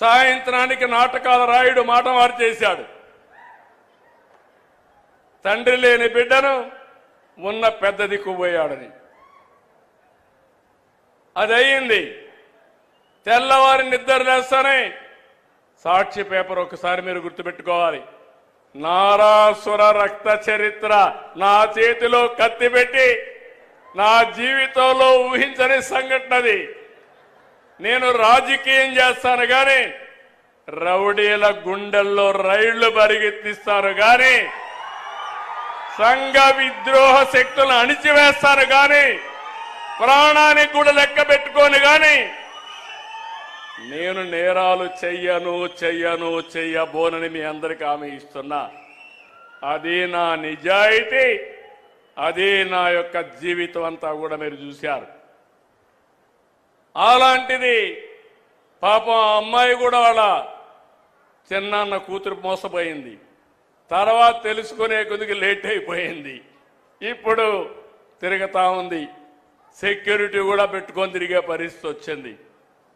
సాయంత్రానికి నాటకాల రాయుడు మాట మార్చేశాడు. తండ్రి లేని బిడ్డను ఉన్న పెద్ద దిక్కుపోయాడని. అది అయ్యింది. తెల్లవారి నిద్ర లేస్తానే సాక్షి పేపర్ ఒకసారి మీరు గుర్తుపెట్టుకోవాలి. నారాసుర రక్త చరిత్ర నా చేతిలో కత్తి పెట్టి నా జీవితంలో ఊహించని సంఘటనది. నేను రాజకీయం చేస్తాను కానీ రౌడీల గుండెల్లో రైళ్లు పరిగెత్తిస్తాను కానీ సంఘ విద్రోహ శక్తులను అణిచివేస్తాను కానీ ప్రాణానికి కూడా లెక్క పెట్టుకోను కానీ నేను నేరాలు చెయ్యబోనని మీ అందరికీ హామీ ఇస్తున్నా. అది నా నిజాయితీ, అది నా యొక్క జీవితం అంతా కూడా మీరు చూశారు. అలాంటిది పాపం ఆ అమ్మాయి కూడా వాళ్ళ చిన్నాన్న కూతురు మోసపోయింది. తర్వాత తెలుసుకునే కొద్దిగా లేట్ అయిపోయింది. ఇప్పుడు తిరుగుతా ఉంది. సెక్యూరిటీ కూడా పెట్టుకొని తిరిగే పరిస్థితి వచ్చింది.